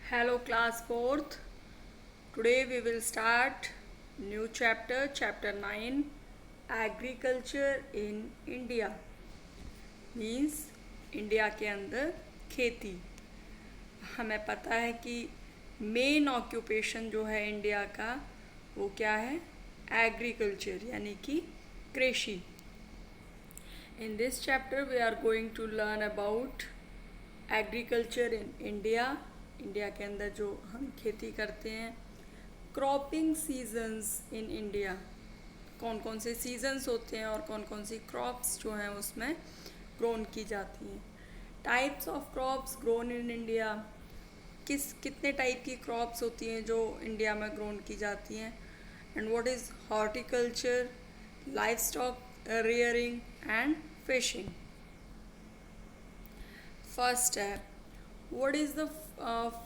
Hello class 4th. Today we will start new chapter 9, agriculture in India. Means India के अंदर खेती. हमें पता है कि मेन ऑक्यूपेशन जो है इंडिया का वो क्या है, एग्रीकल्चर यानी कि कृषि. In this chapter we are going to learn about agriculture in India. India के अंदर जो हम खेती करते हैं. क्रॉपिंग सीजन्स इन इंडिया, कौन कौन से सीजन्स होते हैं और कौन कौन सी क्रॉप्स जो हैं उसमें ग्रोन की जाती हैं. Types of crops grown in India, कितने टाइप की क्रॉप्स होती हैं जो इंडिया में ग्रोन की जाती हैं. And what is horticulture, life stock rearing and fishing. First step, what is the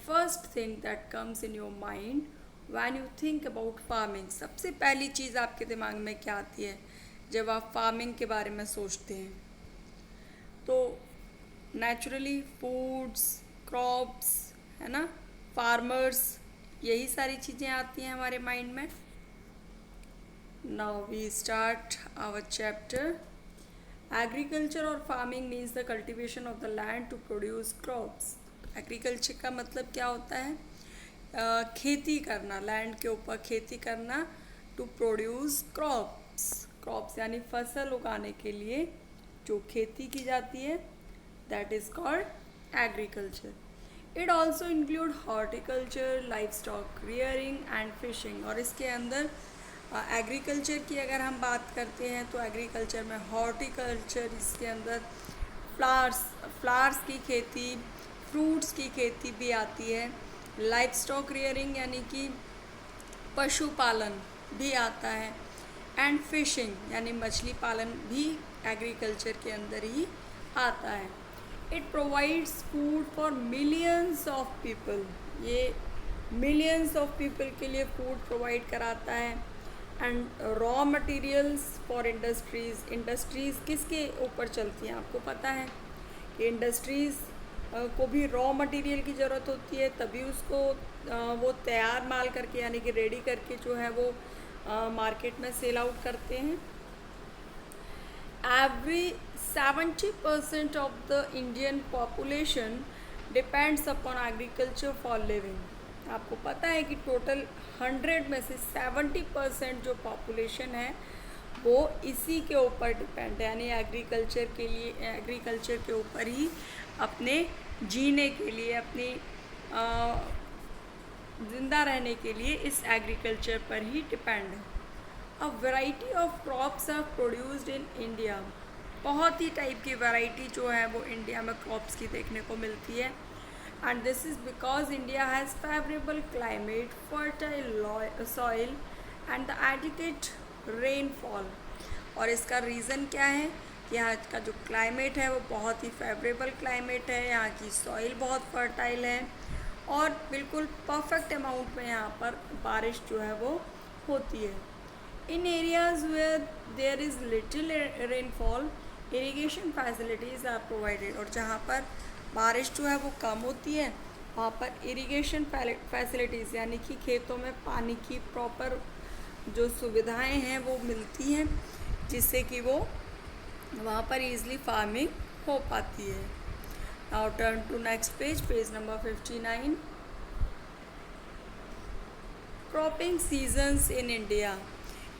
first thing that comes in your mind when you think about farming? सबसे पहली चीज़ आपके दिमाग में क्या आती है जब आप फार्मिंग के बारे में सोचते हैं? तो नेचुरली फूड्स, क्रॉप्स, है ना, फार्मर्स, यही सारी चीज़ें आती हैं हमारे माइंड में. Now we start our chapter. Agriculture or farming means the cultivation of the land to produce crops. Agriculture का मतलब क्या होता है? खेती करना, लैंड के ऊपर खेती करना, to produce crops. Crops यानी फसल उगाने के लिए जो खेती की जाती है, that is called agriculture. It also include horticulture, livestock rearing and fishing. और इसके अंदर एग्रीकल्चर की अगर हम बात करते हैं तो एग्रीकल्चर में हॉर्टिकल्चर, इसके अंदर फ्लावर्स की खेती, फ्रूट्स की खेती भी आती है. लाइफ स्टॉक रियरिंग यानी कि पशुपालन भी आता है. एंड फिशिंग यानी मछली पालन भी एग्रीकल्चर के अंदर ही आता है. It provides food for millions of people. ये मिलियंस ऑफ पीपल के लिए फूड प्रोवाइड कराता है. And raw materials for industries किसके ऊपर चलती हैं? आपको पता है कि इंडस्ट्रीज़ को भी रॉ मटेरियल की ज़रूरत होती है, तभी उसको वो तैयार माल करके यानी कि रेडी करके जो है वो मार्केट में सेल आउट करते हैं. Every 70% of the Indian population depends upon agriculture for living. आपको पता है कि टोटल 100 में से 70% जो पॉपुलेशन है वो इसी के ऊपर डिपेंड है, यानी एग्रीकल्चर के लिए, एग्रीकल्चर के ऊपर ही अपने जीने के लिए, अपनी ज़िंदा रहने के लिए इस एग्रीकल्चर पर ही डिपेंड है. A variety of crops are produced in India. बहुत ही टाइप की वैरायटी जो है वो इंडिया में क्रॉप्स की देखने को मिलती है. And this is because India has favorable climate, fertile soil and the adequate rainfall. और इसका रीज़न क्या है? यहाँ का जो क्लाइमेट है वो बहुत ही फेवरेबल क्लाइमेट है, यहाँ की सॉइल बहुत फर्टाइल है और बिल्कुल परफेक्ट अमाउंट में यहाँ पर बारिश जो है वो होती है. In areas where there is little rainfall, irrigation facilities are provided. और जहाँ पर बारिश जो है वो कम होती है वहाँ पर इरिगेशन फैसिलिटीज़ यानी कि खेतों में पानी की प्रॉपर जो सुविधाएं हैं वो मिलती हैं, जिससे कि वो वहाँ पर ईज़िली फार्मिंग हो पाती है. Now turn to next page, page number 59. Cropping seasons in India.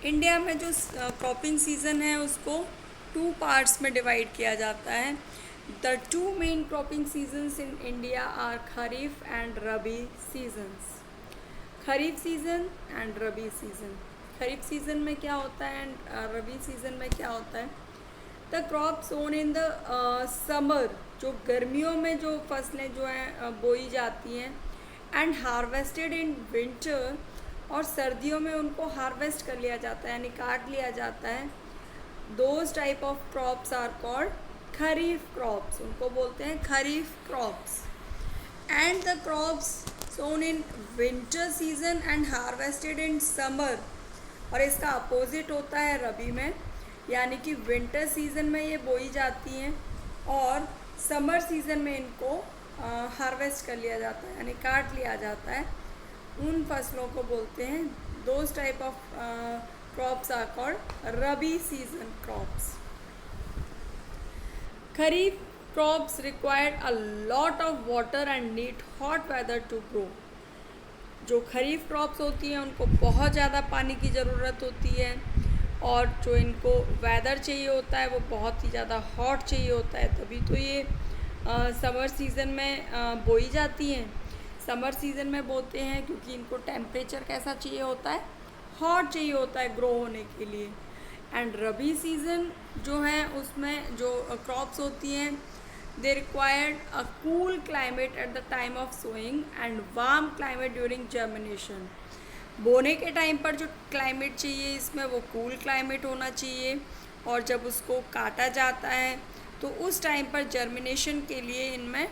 India में जो क्रॉपिंग सीज़न है उसको 2 पार्ट्स में डिवाइड किया जाता है. The 2 main cropping seasons in India are Kharif and Rabi seasons. Kharif season and Rabi season. Kharif season में क्या होता है and Rabi season में क्या होता है? The crops sown in the summer, जो गर्मियों में जो फसलें जो हैं बोई जाती हैं, and harvested in winter, और सर्दियों में उनको हार्वेस्ट कर लिया जाता है यानी काट लिया जाता है. Those type of crops are called kharif crops. उनको बोलते हैं kharif crops. And the crops sown in winter season and harvested in summer. और इसका अपोजिट होता है रबी में, यानी कि विंटर सीजन में ये बोई जाती हैं और समर सीजन में इनको हार्वेस्ट कर लिया जाता है यानी काट लिया जाता है, उन फसलों को बोलते हैं, those type of crops are called rabi season crops. Kharif crops require a lot of water and need hot weather to grow. जो खरीफ क्रॉप्स होती हैं उनको बहुत ज़्यादा पानी की ज़रूरत होती है, और जो इनको वेदर चाहिए होता है वो बहुत ही ज़्यादा हॉट चाहिए होता है, तभी तो ये समर सीज़न में बोई जाती हैं। समर सीज़न में बोते हैं क्योंकि इनको टेम्परेचर कैसा चाहिए होता है, हॉट चाहिए होता है ग्रो होने के लिए। एंड रबी सीज़न जो है उसमें जो क्रॉप्स होती हैं, they required a cool climate at the time of sowing and warm climate during germination। बोने के टाइम पर जो क्लाइमेट चाहिए इसमें वो कूल क्लाइमेट होना चाहिए, और जब उसको काटा जाता है तो उस टाइम पर जर्मिनेशन के लिए इनमें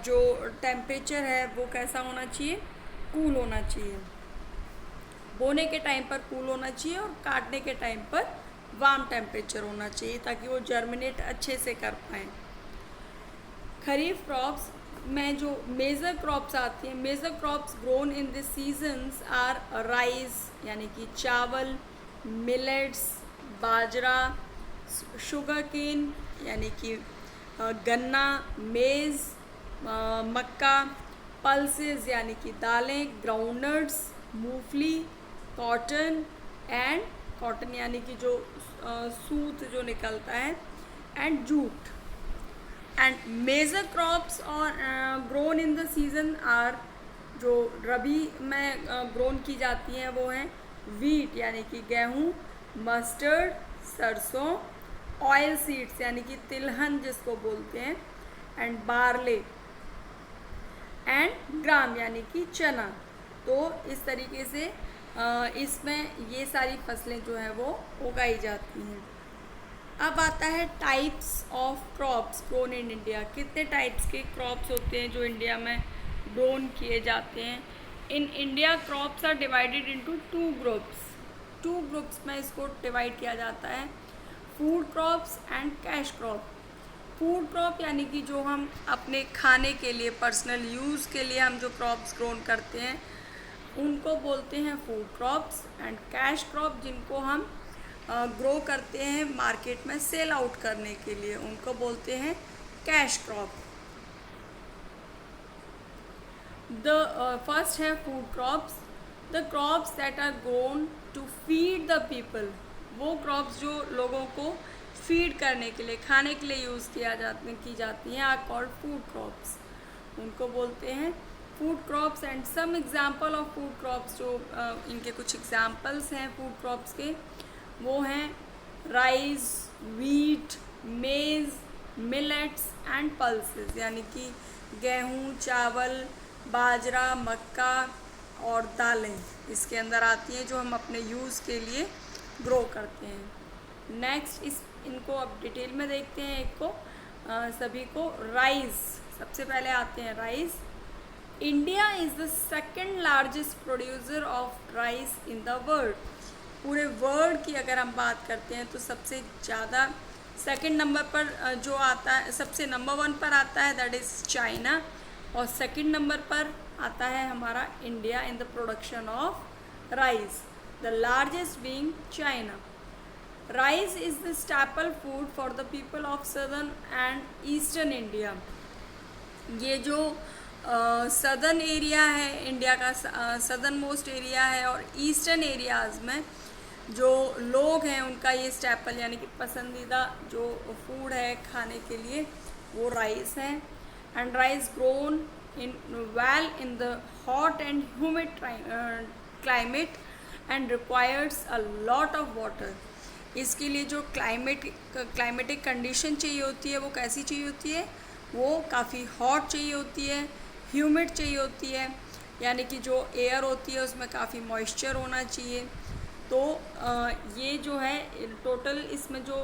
जो टेम्परेचर है वो कैसा होना चाहिए, कूल होना चाहिए। बोने के टाइम पर कूल होना चाहिए और काटने के टाइम पर वार्म टेम्परेचर होना चाहिए ताकि वो जर्मिनेट अच्छे से कर पाएँ। खरीफ क्रॉप्स में जो मेजर क्रॉप्स आती हैं, major crops grown in this seasons are rice यानी कि चावल, मिलेट्स बाजरा, शुगर केन यानी कि गन्ना, मेज़, मक्का, पल्सेस यानी कि दालें, ग्राउंडनट्स, मूंगफली, कॉटन एंड कॉटन यानी कि जो सूत जो निकलता है, and jute. And major crops are grown in the season are, जो रबी में ग्रोन की जाती हैं वो हैं वीट यानी कि गेहूँ, मस्टर्ड सरसों, ऑयल सीड्स यानी कि तिलहन जिसको बोलते हैं, एंड बार्ले एंड ग्राम यानी कि चना। तो इस तरीके से इसमें ये सारी फसलें जो हैं वो उगाई जाती हैं। अब आता है types of crops grown in India. कितने टाइप्स के क्रॉप्स होते हैं जो इंडिया में ग्रोन किए जाते हैं। In India crops are divided into two groups में इसको डिवाइड किया जाता है, food crops and cash crop. Food crop यानी कि जो हम अपने खाने के लिए पर्सनल यूज़ के लिए हम जो क्रॉप्स ग्रोन करते हैं उनको बोलते हैं food crops, and cash crop जिनको हम ग्रो करते हैं मार्केट में सेल आउट करने के लिए उनको बोलते हैं कैश क्रॉप। द फर्स्ट है food crops, the crops that are grown to feed the people. वो क्रॉप्स जो लोगों को फीड करने के लिए, खाने के लिए यूज़ की जाती हैं आर कॉल्ड फूड क्रॉप्स, उनको बोलते हैं food crops. And some example of food crops, जो इनके कुछ एग्जाम्पल्स हैं फूड क्रॉप्स के, वो हैं राइस, वीट, मेज़, मिलेट्स एंड पल्सेस यानी कि गेहूँ, चावल, बाजरा, मक्का और दालें इसके अंदर आती हैं जो हम अपने यूज़ के लिए ग्रो करते हैं। नेक्स्ट इनको अब डिटेल में देखते हैं एक को सभी को। राइस सबसे पहले आते हैं rice. India is the second largest producer of rice in the world. पूरे वर्ल्ड की अगर हम बात करते हैं तो सबसे ज़्यादा सेकंड नंबर पर जो आता है, सबसे नंबर 1 पर आता है दैट इज़ चाइना, और सेकंड नंबर पर आता है हमारा India in the production of rice, the largest being China. Rice is the staple food for the people of southern and eastern India. ये जो सदर्न एरिया है इंडिया का, southern most area है, और ईस्टर्न एरियाज़ में जो लोग हैं उनका ये स्टैपल यानी कि पसंदीदा जो फूड है खाने के लिए वो राइस है। And rice grown in well in the hot and humid climate and requires a lot of water. इसके लिए जो क्लाइमेटिक कंडीशन चाहिए होती है वो कैसी चाहिए होती है, वो काफ़ी हॉट चाहिए होती है, ह्यूमिड चाहिए होती है, यानी कि जो एयर होती है उसमें काफ़ी मॉइस्चर होना चाहिए। तो ये जो है टोटल इसमें जो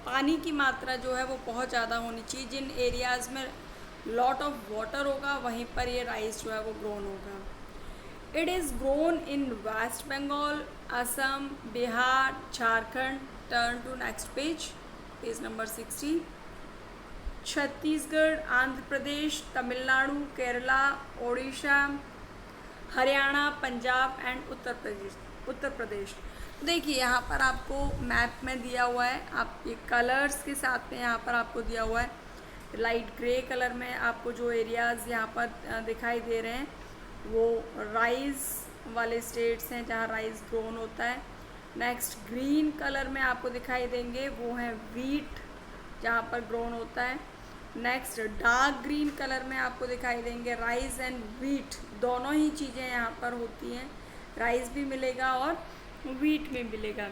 पानी की मात्रा जो है वो बहुत ज़्यादा होनी चाहिए। जिन एरियाज़ में लॉट ऑफ वाटर होगा वहीं पर ये राइस जो है वो ग्रोन होगा। It is grown in waste Bengal, Assam, Bihar, Jharkhand. Turn to next page, page number 60। Chhattisgarh, Andhra Pradesh, Tamil Nadu, Kerala, Odisha, Haryana, Punjab and Uttar Pradesh. देखिए यहाँ पर आपको मैप में दिया हुआ है, आप ये कलर्स के साथ में यहाँ पर आपको दिया हुआ है। लाइट ग्रे कलर में आपको जो एरियाज़ यहाँ पर दिखाई दे रहे हैं वो राइस वाले स्टेट्स हैं जहाँ राइस ग्रोन होता है। नेक्स्ट ग्रीन कलर में आपको दिखाई देंगे वो है वीट जहाँ पर ग्रोन होता है। नेक्स्ट डार्क ग्रीन कलर में आपको दिखाई देंगे राइस एंड वीट, दोनों ही चीज़ें यहाँ पर होती हैं, राइस भी मिलेगा और वीट भी मिलेगा।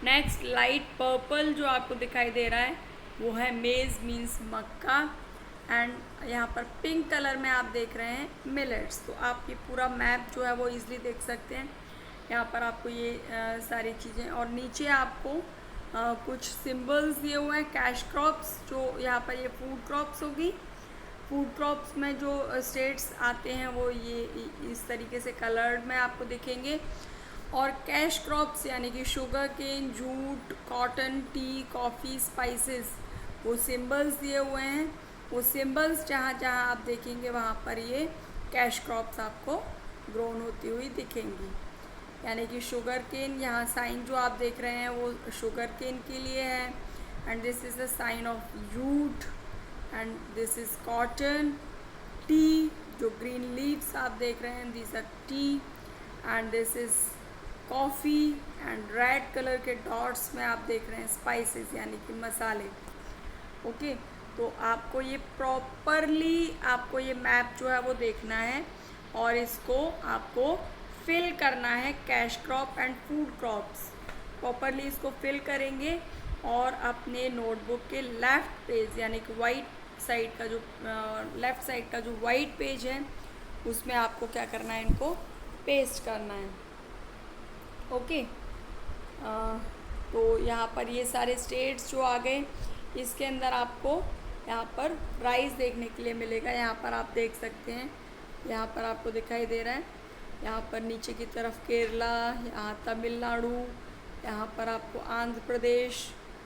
नेक्स्ट लाइट पर्पल जो आपको दिखाई दे रहा है वो है मेज़ मीन्स मक्का। एंड यहाँ पर पिंक कलर में आप देख रहे हैं मिलेट्स। तो आप ये पूरा मैप जो है वो इजीली देख सकते हैं। यहाँ पर आपको ये सारी चीज़ें और नीचे आपको कुछ सिंबल्स दिए हुए हैं। कैश क्रॉप्स जो यहाँ पर ये फूड क्रॉप्स होगी, फूड क्रॉप्स में जो स्टेट्स आते हैं वो ये इस तरीके से कलर्ड में आपको दिखेंगे। और कैश क्रॉप्स यानी कि sugar cane, jute, cotton, tea, coffee, spices, वो सिंबल्स दिए हुए हैं। वो सिंबल्स जहाँ जहाँ आप देखेंगे वहाँ पर ये कैश क्रॉप्स आपको ग्रोन होती हुई दिखेंगी। यानी कि शुगर केन, यहाँ साइन जो आप देख रहे हैं वो शुगर केन के लिए है। And this is the sign of jute and this is cotton. Tea जो ग्रीन लीव्स आप देख रहे हैं these are tea. And this is coffee and red colour के डॉट्स में आप देख रहे हैं स्पाइसेस यानी कि मसाले। ओके, तो आपको ये प्रॉपरली आपको ये मैप जो है वो देखना है और इसको आपको फिल करना है। Cash crop and food crops properly इसको फिल करेंगे और अपने नोटबुक के लेफ़्ट पेज यानी कि वाइट साइड का जो लेफ़्ट साइड का जो वाइट पेज है उसमें आपको क्या करना है, इनको पेस्ट करना है। ओके, तो यहाँ पर ये सारे स्टेट्स जो आ गए, इसके अंदर आपको यहाँ पर राइस देखने के लिए मिलेगा। यहाँ पर आप देख सकते हैं, यहाँ पर आपको दिखाई दे रहा है, यहाँ पर नीचे की तरफ केरला, यहाँ तमिलनाडु, यहाँ पर आपको आंध्र प्रदेश,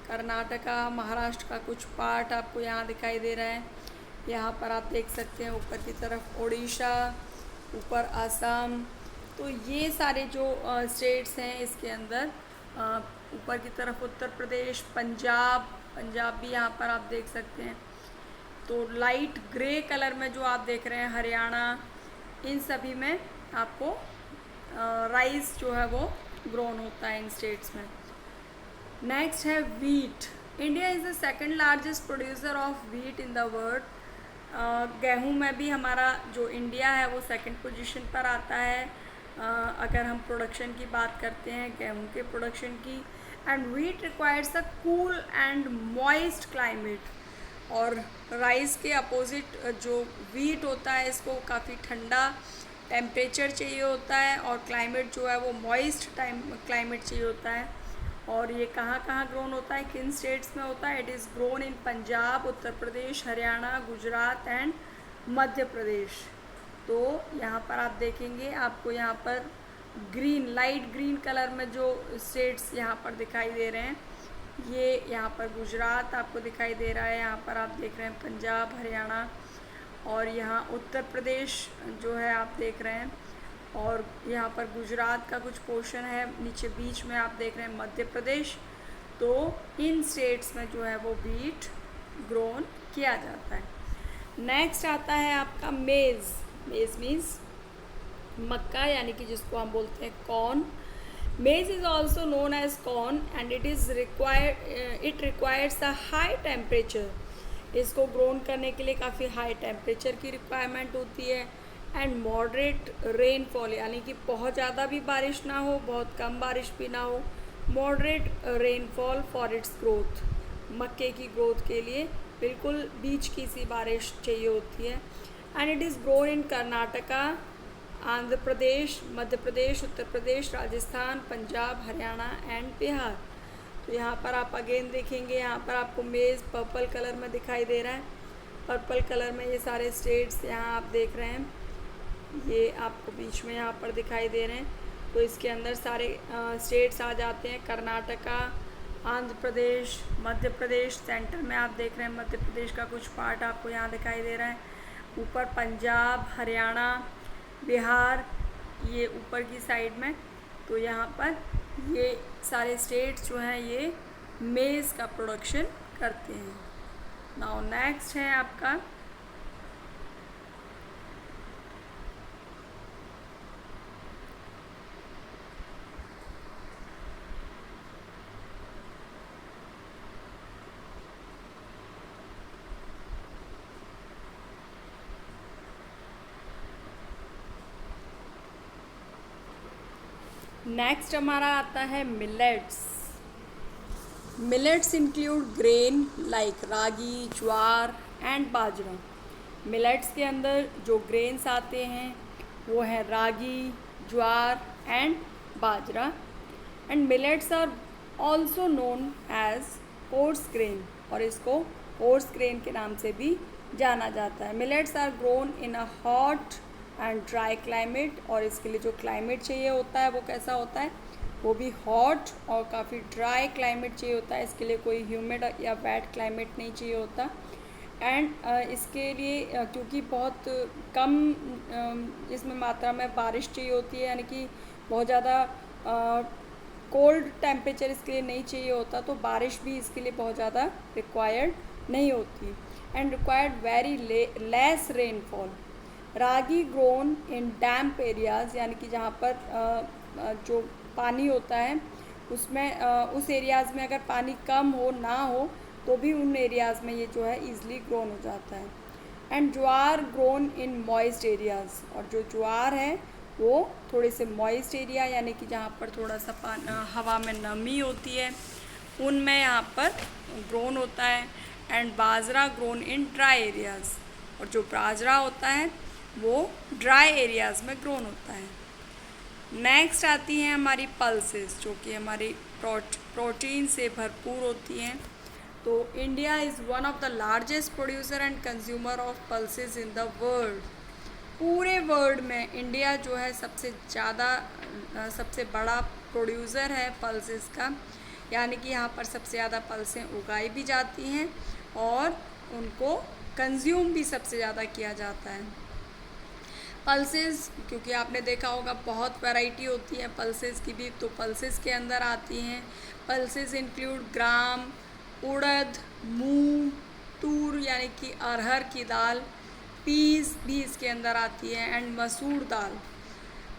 कर्नाटका, महाराष्ट्र का कुछ पार्ट आपको यहाँ दिखाई दे रहा है। यहाँ पर आप देख सकते हैं ऊपर की तरफ ओडिशा, ऊपर असम। तो ये सारे जो स्टेट्स हैं इसके अंदर ऊपर की तरफ उत्तर प्रदेश, पंजाब भी यहाँ पर आप देख सकते हैं। तो लाइट ग्रे कलर में जो आप देख रहे हैं हरियाणा, इन सभी में आपको राइस जो है वो ग्रोन होता है इन स्टेट्स में। नेक्स्ट है wheat. India is the second largest producer of wheat in the world. गेहूं में भी हमारा जो इंडिया है वो सेकंड पोजीशन पर आता है अगर हम प्रोडक्शन की बात करते हैं गेहूं के प्रोडक्शन की। And wheat requires a cool and moist climate. और राइस के अपोजिट जो वीट होता है इसको काफ़ी ठंडा टेम्परेचर चाहिए होता है और क्लाइमेट जो है वो मॉइस्ट क्लाइमेट चाहिए होता है। और ये कहाँ कहाँ ग्रोन होता है, किन स्टेट्स में होता है? It is grown in Punjab, Uttar Pradesh, Haryana, Gujarat and Madhya Pradesh. तो यहाँ पर आप देखेंगे आपको यहाँ पर ग्रीन, लाइट ग्रीन कलर में जो स्टेट्स यहाँ पर दिखाई दे रहे हैं, ये यहाँ पर गुजरात आपको दिखाई दे रहा है, यहाँ पर आप देख रहे हैं पंजाब, हरियाणा, और यहाँ उत्तर प्रदेश जो है आप देख रहे हैं, और यहाँ पर गुजरात का कुछ पोर्शन है, नीचे बीच में आप देख रहे हैं मध्य प्रदेश। तो इन स्टेट्स में जो है वो वीट ग्रोन किया जाता है। नेक्स्ट आता है आपका मेज़। मेज़ मीन्स मक्का, यानी कि जिसको हम बोलते हैं corn. Maize is also known as corn and it requires a high temperature. इसको ग्रोन करने के लिए काफ़ी हाई टेम्परेचर की रिक्वायरमेंट होती है। एंड मॉडरेट रेनफॉल, यानी कि बहुत ज़्यादा भी बारिश ना हो, बहुत कम बारिश भी ना हो, moderate rainfall for its growth. मक्के की ग्रोथ के लिए बिल्कुल बीच की सी बारिश चाहिए होती है। And it is grown in Karnataka, Andhra Pradesh, Madhya Pradesh, Uttar Pradesh, Rajasthan, Punjab, Haryana and Bihar. तो यहाँ पर आप अगेन देखेंगे, यहाँ पर आपको मेज़ पर्पल कलर में दिखाई दे रहा है। पर्पल कलर में ये सारे स्टेट्स यहाँ आप देख रहे हैं, ये आपको बीच में यहाँ पर दिखाई दे रहे हैं। तो इसके अंदर सारे स्टेट्स आ जाते हैं, कर्नाटका, आंध्र प्रदेश, मध्य प्रदेश, सेंटर में आप देख रहे हैं मध्य प्रदेश का कुछ पार्ट आपको यहाँ दिखाई दे रहा है। ऊपर पंजाब, हरियाणा, बिहार, ये ऊपर की साइड में। तो यहाँ पर ये सारे स्टेट्स जो हैं ये मेज़ का प्रोडक्शन करते हैं। नाउ नेक्स्ट है आपका नेक्स्ट हमारा आता है millets. Millets include grain like ragi, jowar and bajra. Millets के अंदर जो ग्रेन्स आते हैं वो है ragi, jowar and bajra. And millets are also known as coarse grain, और इसको कोर्स ग्रेन के नाम से भी जाना जाता है। Millets are grown in a hot and dry climate, और इसके लिए जो क्लाइमेट चाहिए होता है वो कैसा होता है, वो भी हॉट और काफ़ी ड्राई क्लाइमेट चाहिए होता है। इसके लिए कोई ह्यूमिड या वेट क्लाइमेट नहीं चाहिए होता। एंड इसके लिए क्योंकि बहुत कम इसमें मात्रा में बारिश चाहिए होती है, यानी कि बहुत ज़्यादा कोल्ड टेम्परेचर इसके लिए नहीं चाहिए होता, तो बारिश भी इसके लिए बहुत ज़्यादा रिक्वायर्ड नहीं होती। And required very less rainfall. Ragi grown in damp areas, यानी कि जहाँ पर जो पानी होता है उसमें उस एरियाज़ में अगर पानी कम हो ना हो तो भी उन एरियाज़ में ये जो है ईज़िली ग्रोन हो जाता है। And jowar grown in moist areas, और जो ज्वार है वो थोड़े से मॉइस्ट एरिया, यानी कि जहाँ पर थोड़ा सा हवा में नमी होती है उनमें यहाँ पर ग्रोन होता है। And bajra grown in dry areas, और जो बाजरा होता है वो ड्राई एरियाज़ में ग्रोन होता है। नेक्स्ट आती हैं हमारी पल्सेस, जो कि हमारी प्रोटीन से भरपूर होती हैं। तो India is one of the largest producer and consumer of pulses in the world. पूरे वर्ल्ड में इंडिया जो है सबसे बड़ा प्रोड्यूसर है पल्सेस का, यानी कि यहाँ पर सबसे ज़्यादा पल्सें उगाई भी जाती हैं और उनको कंज्यूम भी सबसे ज़्यादा किया जाता है। पल्सेस, क्योंकि आपने देखा होगा बहुत वैरायटी होती है पल्सेस की भी, तो पल्सेस के अंदर आती हैं। पल्सेस इंक्लूड ग्राम, उड़द, मूंग, तूर यानी कि अरहर की दाल, पीस भी इसके अंदर आती है, and masoor dal.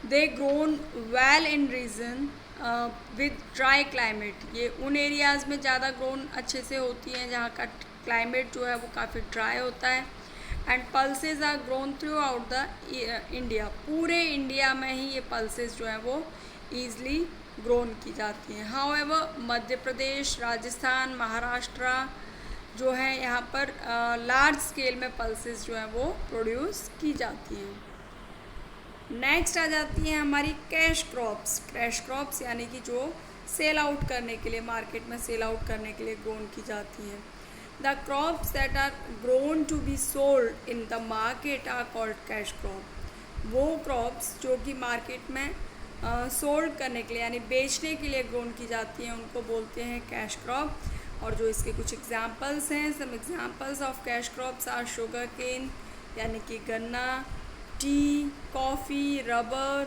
They grown well in region with dry climate. ये उन एरियाज़ में ज़्यादा ग्रोन अच्छे से होती हैं जहाँ का क्लाइमेट जो है वो काफ़ी ड्राई होता है। And pulses are grown throughout the India. पूरे इंडिया में ही ये पल्सेस जो हैं वो ईज़िली ग्रोन की जाती हैं। हाउएवर मध्य प्रदेश, राजस्थान, महाराष्ट्र जो है यहाँ पर लार्ज स्केल में पल्सेस जो हैं वो प्रोड्यूस की जाती हैं। नेक्स्ट आ जाती हैं हमारी कैश क्रॉप्स। कैश क्रॉप्स यानी कि जो सेल आउट करने के लिए, मार्केट में सेल आउट करने के लिए ग्रोन की जाती हैं। The crops that are grown to be sold in the market are called cash crop। वो क्रॉप्स जो कि मार्केट में सोल्ड करने के लिए यानी बेचने के लिए ग्रोन की जाती हैं उनको बोलते हैं कैश क्रॉप। और जो इसके कुछ एग्जांपल्स हैं, some examples of cash crops are sugar cane यानी कि गन्ना, tea, coffee, rubber,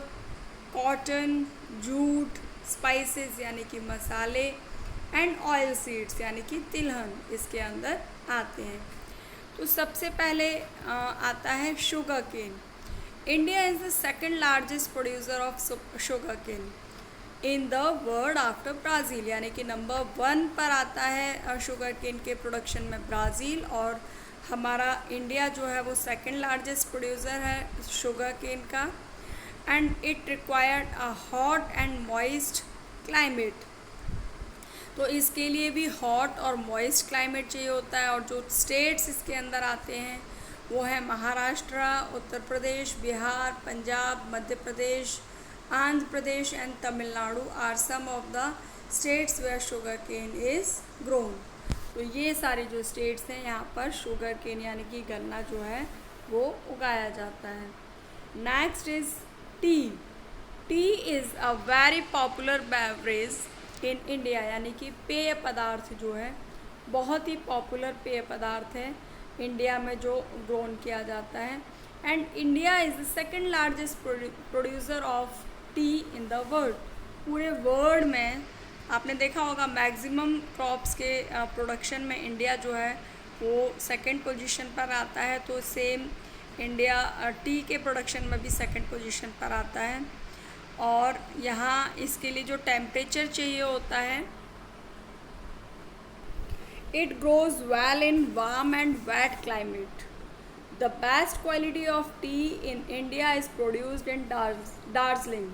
cotton, jute, spices यानी कि मसाले, एंड ऑयल सीड्स यानी कि तिलहन इसके अंदर आते हैं। तो सबसे पहले आता है sugar cane. India is the second largest producer of sugar cane in the world after Brazil, यानी कि नंबर 1 पर आता है शुगर केन के प्रोडक्शन में ब्राज़ील, और हमारा इंडिया जो है वो सेकंड लार्जेस्ट प्रोड्यूसर है शुगर केन का। And it required a hot and moist climate. तो इसके लिए भी हॉट और मॉइस्ट क्लाइमेट चाहिए होता है। और जो स्टेट्स इसके अंदर आते हैं वो है Maharashtra, Uttar Pradesh, Bihar, Punjab, Madhya Pradesh, Andhra Pradesh and Tamil Nadu are some of the states where sugar cane is grown. तो ये सारे जो स्टेट्स हैं यहाँ पर शुगर केन यानी कि गन्ना जो है वो उगाया जाता है। Next is T. T is a very popular beverage in India, यानी कि पेय पदार्थ जो है, बहुत ही पॉपुलर पेय पदार्थ है इंडिया में जो ग्रोन किया जाता है। And India is the second largest producer of tea in the world. पूरे वर्ल्ड में आपने देखा होगा मैक्सिमम क्रॉप्स के प्रोडक्शन में इंडिया जो है वो सेकंड पोजीशन पर आता है। तो सेम इंडिया टी के प्रोडक्शन में भी सेकंड पोजीशन पर आता है। और यहाँ इसके लिए जो टेम्परेचर चाहिए होता है, it grows well in warm and wet climate. The best quality of tea in India is produced in Darjeeling.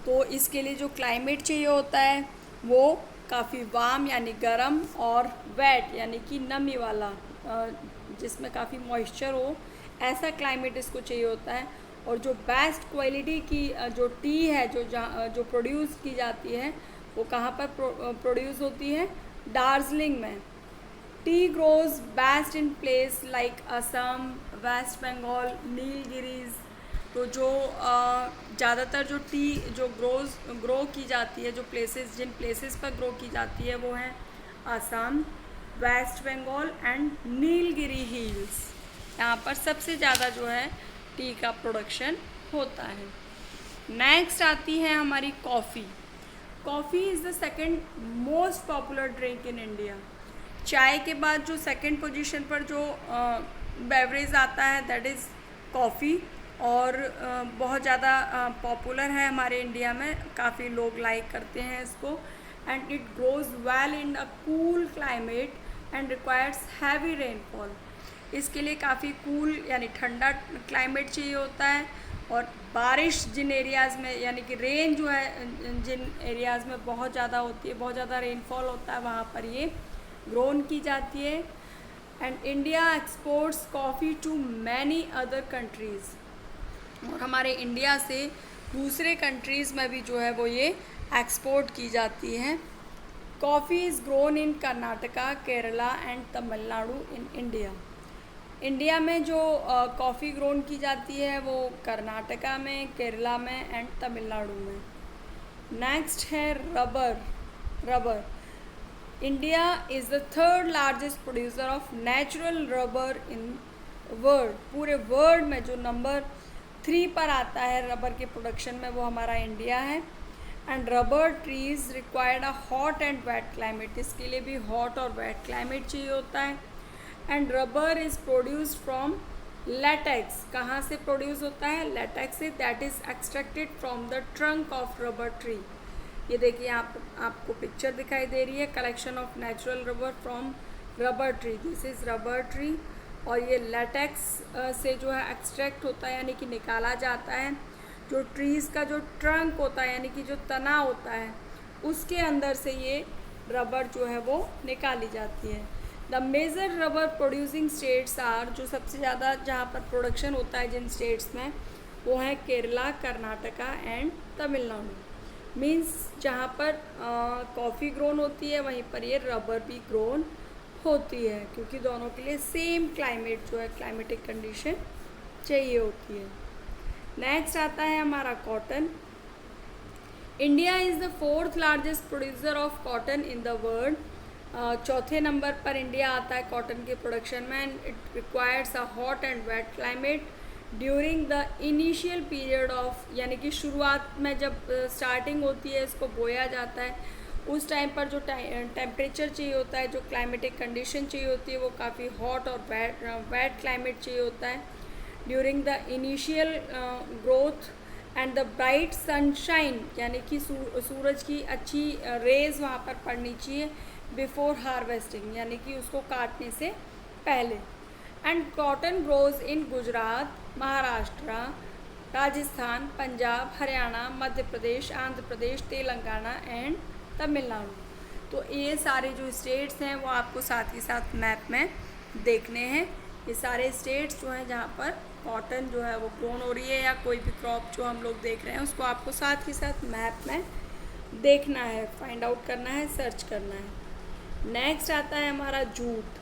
तो इसके लिए जो क्लाइमेट चाहिए होता है वो काफ़ी वार्म यानी गर्म, और वेट यानी कि नमी वाला, जिसमें काफ़ी मॉइस्चर हो, ऐसा क्लाइमेट इसको चाहिए होता है। और जो बेस्ट क्वालिटी की जो टी है जो प्रोड्यूस की जाती है वो कहाँ पर प्रोड्यूस होती है? दार्जिलिंग में। Tea grows best in place like Assam, West Bengal, Nilgiris. तो जो ज़्यादातर जो टी जो ग्रो की जाती है, जिन प्लेसेस पर ग्रो की जाती है वो हैं असम, वेस्ट बंगाल एंड नीलगिरी हिल्स। यहाँ पर सबसे ज़्यादा जो है टी का प्रोडक्शन होता है। नेक्स्ट आती है हमारी coffee. Coffee is the second most popular drink in India. चाय के बाद जो सेकंड पोजीशन पर जो बेवरेज आता है दैट इज़ कॉफ़ी, और बहुत ज़्यादा पॉपुलर है हमारे इंडिया में, काफ़ी लोग लाइक करते हैं इसको। And it grows well in a cool climate and requires heavy rainfall. इसके लिए काफ़ी कूल यानी ठंडा क्लाइमेट चाहिए होता है, और बारिश जिन एरियाज़ में, यानी कि रेन जो है जिन एरियाज़ में बहुत ज़्यादा होती है, बहुत ज़्यादा रेनफॉल होता है, वहाँ पर ये ग्रोन की जाती है। And India exports coffee to many other countries. और हमारे इंडिया से दूसरे कंट्रीज़ में भी जो है वो ये एक्सपोर्ट की जाती है। Coffee is grown in Karnataka, Kerala and Tamil Nadu in India. India में जो कॉफ़ी ग्रोन की जाती है वो कर्नाटका में, केरला में एंड तमिलनाडु में। नेक्स्ट है rubber. India is the third largest producer of natural rubber in world. पूरे वर्ल्ड में जो नंबर 3 पर आता है रबर के प्रोडक्शन में, वो हमारा इंडिया है। And rubber trees required a hot and wet climate. इसके लिए भी हॉट और वेट क्लाइमेट चाहिए होता है। And rubber is produced from latex. कहाँ से प्रोड्यूस होता है? लेटेक्स से, that is extracted from the trunk of rubber tree. ये देखिए आपको पिक्चर दिखाई दे रही है, collection of natural rubber from rubber tree. This is rubber tree. और ये लेटेक्स से जो है एक्सट्रैक्ट होता है, यानी कि निकाला जाता है। जो ट्रीज़ का जो ट्रंक होता है, यानी कि जो तना होता है, उसके अंदर से ये रबर जो है वो निकाली जाती है। The major rubber producing states are, जो सबसे ज़्यादा जहाँ पर प्रोडक्शन होता है जिन स्टेट्स में, वो हैं केरला, कर्नाटका एंड तमिलनाडु। मीन्स जहाँ पर कॉफ़ी ग्रोन होती है वहीं पर ये रबर भी ग्रोन होती है, क्योंकि दोनों के लिए सेम क्लाइमेट जो है, क्लाइमेटिक कंडीशन चाहिए होती है। नेक्स्ट आता है हमारा cotton. India is the 4th largest producer of cotton in the world. चौथे नंबर पर इंडिया आता है कॉटन के प्रोडक्शन में। And it requires a hot and wet climate during the initial period of, यानी कि शुरुआत में जब स्टार्टिंग होती है, इसको बोया जाता है, उस टाइम पर जो टेम्परेचर चाहिए होता है, जो क्लाइमेटिक कंडीशन चाहिए होती है, वो काफ़ी हॉट और वेट क्लाइमेट चाहिए होता है during the initial growth and the bright sunshine, यानी कि सूरज की अच्छी रेज वहाँ पर पड़नी चाहिए बिफोर हार्वेस्टिंग, यानी कि उसको काटने से पहले। And cotton grows in Gujarat, Maharashtra, Rajasthan, Punjab, Haryana, Madhya Pradesh, Andhra Pradesh, Telangana and Tamil Nadu. तो ये सारे जो स्टेट्स हैं वो आपको साथ ही साथ मैप में देखने हैं। ये सारे स्टेट्स जो हैं जहाँ पर कॉटन जो है वो ग्रोन हो रही है, या कोई भी क्रॉप जो हम लोग देख रहे हैं उसको आपको साथ ही साथ मैप में देखना है, फाइंड आउट करना है, सर्च करना है। नेक्स्ट आता है हमारा jute.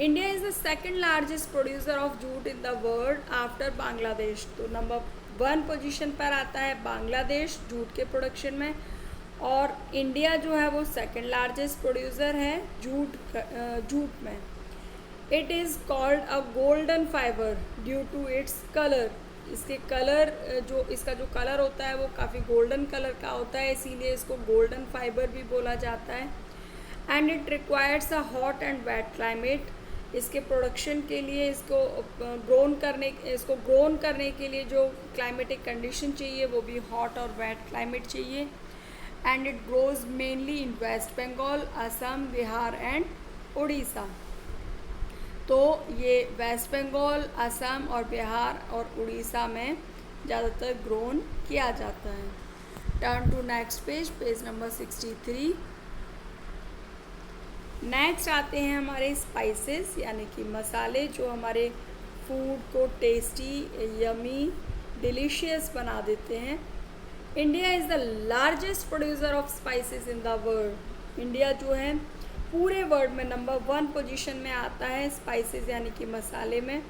India is the second largest producer of jute in the world after Bangladesh. तो नंबर 1 पोजीशन पर आता है बांग्लादेश जूट के प्रोडक्शन में, और इंडिया जो है वो सेकंड लार्जेस्ट प्रोड्यूसर है जूट में। It is called a golden fibre due to its colour. इसके कलर जो इसका जो कलर होता है वो काफ़ी गोल्डन कलर का होता है, इसीलिए इसको गोल्डन फाइबर भी बोला जाता है। And it requires a hot and wet climate. इसके प्रोडक्शन के लिए इसको ग्रोन करने के लिए जो क्लाइमेटिक कंडीशन चाहिए वो भी हॉट और वेट क्लाइमेट चाहिए। And it grows mainly in waste Bengal, Assam, Bihar and Orissa. तो ये वेस्ट बंगाल, असम और बिहार और उड़ीसा में ज़्यादातर ग्रोन किया जाता है। Turn to next page, page number 63। Next आते हैं हमारे स्पाइसेस यानी कि मसाले जो हमारे फूड को टेस्टी, यमी, डिलीशियस बना देते हैं। India is the largest producer of spices in the world. India जो है पूरे वर्ल्ड में नंबर 1 पोजीशन में आता है स्पाइसेस यानी कि मसाले में।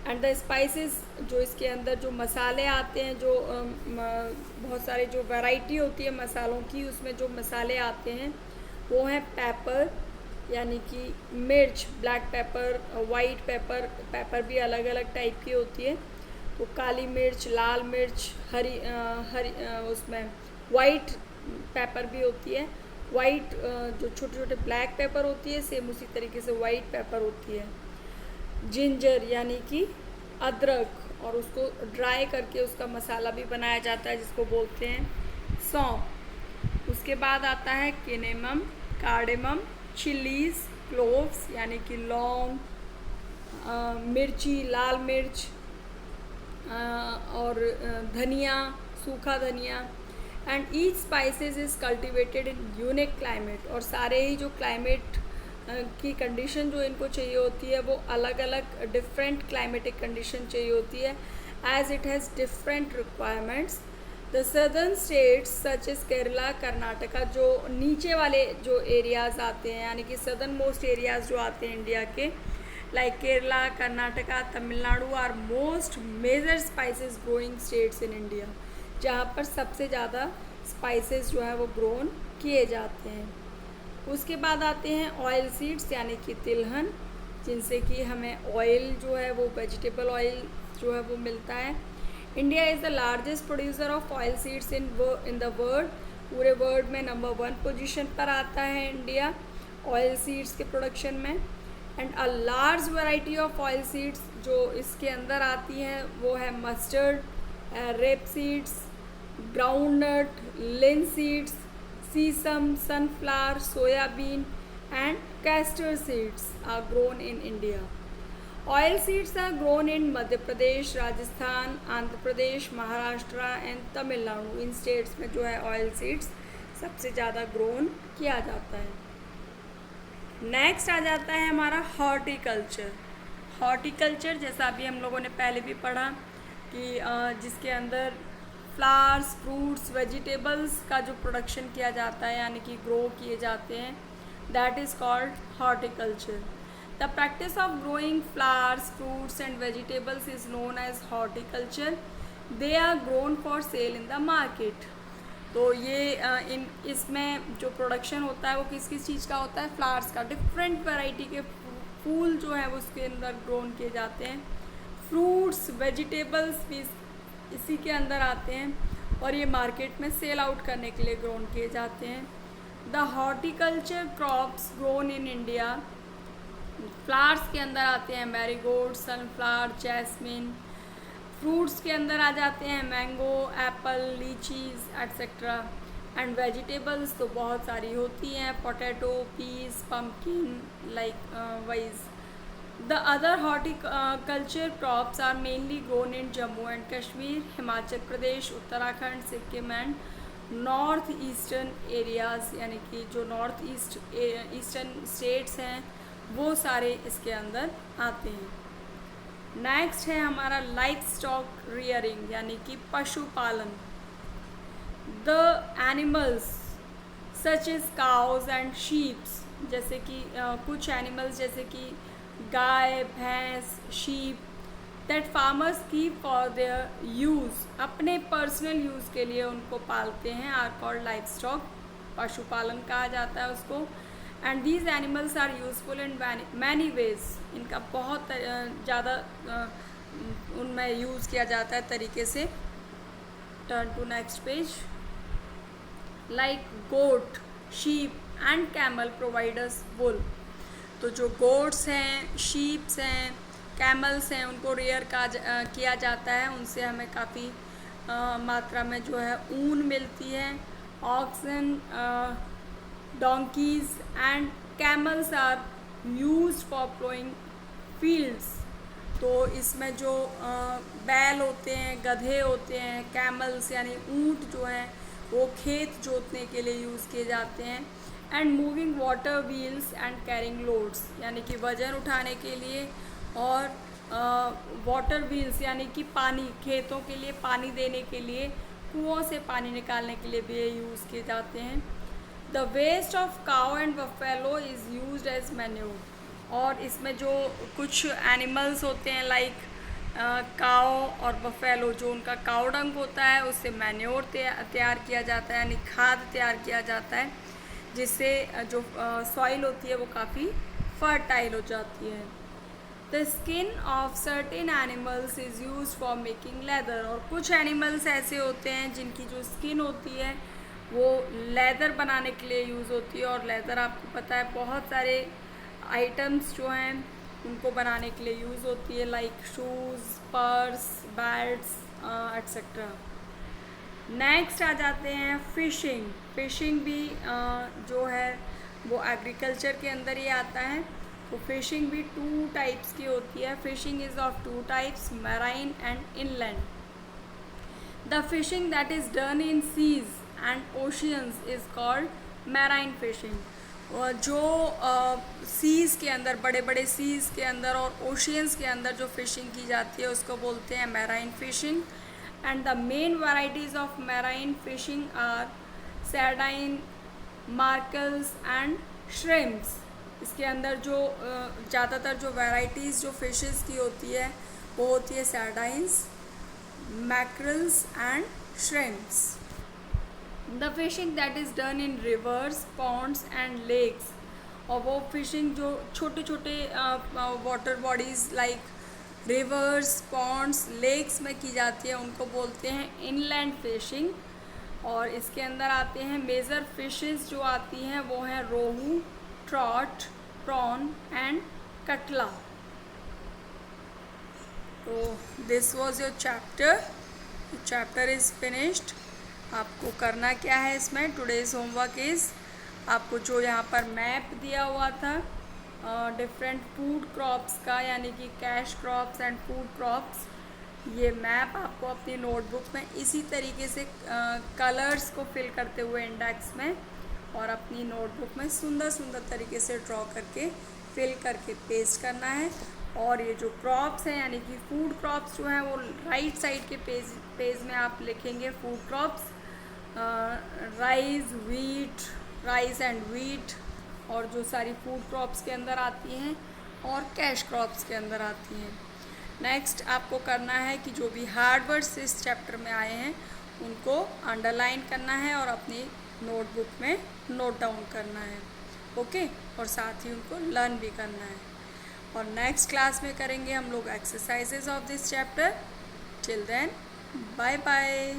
एंड द स्पाइसेस जो इसके अंदर जो मसाले आते हैं, जो बहुत सारे जो वैरायटी होती है मसालों की, उसमें जो मसाले आते हैं वो हैं पेपर यानी कि मिर्च, black pepper, white paper, paper भी अलग अलग टाइप की होती है। तो काली मिर्च, लाल मिर्च, हरी उसमें वाइट पेपर भी होती है। वाइट जो छोटे छोटे ब्लैक पेपर होती है, सेम उसी तरीके से वाइट पेपर होती है। जिंजर यानी कि अदरक, और उसको ड्राई करके उसका मसाला भी बनाया जाता है जिसको बोलते हैं सौंफ। उसके बाद आता है किनेमम, कार्डेमम, चिलीज़, क्लोव्स यानी कि लौंग, मिर्ची, लाल मिर्च और धनिया, सूखा धनिया। And each spices is cultivated in unique climate. और सारे ही जो क्लाइमेट की कंडीशन जो इनको चाहिए होती है वो अलग अलग डिफरेंट क्लाइमेटिक कंडीशन चाहिए होती है, as it has different requirements. The southern states such as Kerala, Karnataka, जो नीचे वाले जो एरियाज़ आते हैं यानी कि सदर्न मोस्ट एरियाज़ जो आते हैं इंडिया के, like Kerala, Karnataka, Tamil Nadu are most major spices growing states in India, जहाँ पर सबसे ज़्यादा स्पाइसेस जो है वो ग्रोन किए जाते हैं। उसके बाद आते हैं ऑयल सीड्स यानी कि तिलहन, जिनसे कि हमें ऑयल जो है वो वेजिटेबल ऑयल जो है वो मिलता है। India is the largest producer of oil seeds in the world. पूरे वर्ल्ड में नंबर 1 पोजीशन पर आता है इंडिया ऑयल सीड्स के प्रोडक्शन में। And a large variety of oil seeds जो इसके अंदर आती हैं वो है mustard, rape seeds, groundnut, linseeds, sesame, sunflower, soybean and castor seeds are grown in India. Oil seeds are grown in Madhya Pradesh, Rajasthan, Andhra Pradesh, Maharashtra and Tamil Nadu। In states में जो है oil seeds सबसे ज़्यादा grown किया जाता है। Next आ जाता है हमारा हॉर्टिकल्चर। हॉर्टिकल्चर जैसा अभी हम लोगों ने पहले भी पढ़ा कि जिसके अंदर फ्लावर्स, फ्रूट्स, वेजिटेबल्स का जो प्रोडक्शन किया जाता है यानी कि ग्रो किए जाते हैं, that is called horticulture. The practice of growing flowers, fruits and vegetables is known as horticulture. They are grown for sale in the market. तो ये इसमें जो प्रोडक्शन होता है वो किस किस चीज़ का होता है? फ्लावर्स का। डिफरेंट वैरायटी के फूल जो है वो उसके अंदर ग्रोन किए जाते हैं। फ्रूट्स, वेजिटेबल्स भी इसी के अंदर आते हैं और ये मार्केट में सेल आउट करने के लिए ग्रोन किए जाते हैं। The horticulture crops grown in India. Flowers के अंदर आते हैं मैरीगोल्ड, सनफ्लावर, जैस्मिन। फ्रूट्स के अंदर आ जाते हैं mango, apple, lychees etcetera. And vegetables तो बहुत सारी होती हैं, potato, peas, pumpkin, likewise. The other horticulture crops are mainly grown in Jammu and Kashmir, Himachal Pradesh, Uttarakhand, Sikkim and north eastern areas यानी कि जो नॉर्थ ईस्टर्न स्टेट्स हैं वो सारे इसके अंदर आते हैं। नेक्स्ट है हमारा लाइफ स्टॉक रियरिंग यानी कि पशुपालन। The animals such is cause and sheeps, जैसे कि कुछ एनिमल्स जैसे कि गाय, भैंस, sheep that farmers keep for their use, अपने पर्सनल यूज़ के लिए उनको पालते हैं, आर कॉल्ड लाइफ स्टॉक, पशुपालन कहा जाता है उसको। And these animals are useful in many ways, इनका बहुत ज़्यादा उनमें यूज़ किया जाता है तरीके से। Turn to next page. Like goat, sheep and camel providers wool, तो जो गोट्स हैं, शीप्स हैं, कैमल्स हैं, उनको रेयर किया जाता है, उनसे हमें काफ़ी मात्रा में जो है ऊन मिलती है। Oxen, donkeys and camels are used for ploughing fields, तो इसमें जो बैल होते हैं, गधे होते हैं, कैमल्स यानी ऊंट जो हैं वो खेत जोतने के लिए यूज़ किए जाते हैं। And moving water wheels and carrying loads, यानी कि वजन उठाने के लिए, और वाटर व्हील्स यानी कि पानी, खेतों के लिए पानी देने के लिए, कुओं से पानी निकालने के लिए भी ये यूज़ किए जाते हैं। The waste of cow and buffalo is used as manure, और इसमें जो कुछ एनिमल्स होते हैं लाइक काओ और बफेलो, जो उनका काउ डंग होता है उससे मैन्योर तैयार किया जाता है, यानी खाद तैयार किया जाता है, जिससे जो सॉइल होती है वो काफ़ी फर्टाइल हो जाती है। The skin of certain animals is use for making leather, और कुछ एनिमल्स ऐसे होते हैं जिनकी जो स्किन होती है वो लेदर बनाने के लिए यूज़ होती है, और लेदर आपको पता है बहुत सारे आइटम्स जो हैं उनको बनाने के लिए यूज़ होती है, like shoes, purse, bats etcetera. Next आ जाते हैं फिशिंग। फिशिंग भी जो है वो एग्रीकल्चर के अंदर ही आता है। तो फिशिंग भी 2 टाइप्स की होती है। Fishing is of 2 types, marine and inland. The fishing that is done in seas and oceans is called marine fishing. जो सीज़ के अंदर, बड़े बड़े सीज़ के अंदर और ओशियंस के अंदर जो फिशिंग की जाती है उसको बोलते हैं marine fishing. And the main varieties of marine fishing are sardine, mackerels and shrimps. इसके अंदर जो ज़्यादातर जो वैराइटीज़ जो फिशेस की होती है वो होती है sardines, mackerels and shrimps. The fishing that is done in rivers, ponds and lakes, और वो फिशिंग जो छोटे छोटे water bodies like rivers, ponds, lakes में की जाती है उनको बोलते हैं इनलैंड फिशिंग। और इसके अंदर आते हैं मेजर फिशेस जो आती हैं वो हैं रोहू, ट्रॉट, प्रॉन एंड कटला। तो this was your chapter is finished. आपको करना क्या है इसमें, टुडेज़ होमवर्क इज़, आपको जो यहाँ पर मैप दिया हुआ था डिफरेंट फूड क्रॉप्स का, यानी कि cash crops and food crops, ये मैप आपको अपनी नोटबुक में इसी तरीके से कलर्स को फिल करते हुए इंडेक्स में और अपनी नोटबुक में सुंदर सुंदर तरीके से ड्रॉ करके फिल करके पेस्ट करना है। और ये जो क्रॉप्स हैं यानी कि फूड क्रॉप्स जो हैं वो राइट साइड के पेज में आप लिखेंगे food crops, rice and wheat, और जो सारी फूड क्रॉप्स के अंदर आती हैं और कैश क्रॉप्स के अंदर आती हैं। नेक्स्ट आपको करना है कि जो भी हार्ड वर्ड्स इस चैप्टर में आए हैं उनको अंडरलाइन करना है और अपनी नोटबुक में नोट डाउन करना है, ओके, और साथ ही उनको लर्न भी करना है। और नेक्स्ट क्लास में करेंगे हम लोग exercises of this chapter. Till then, bye bye.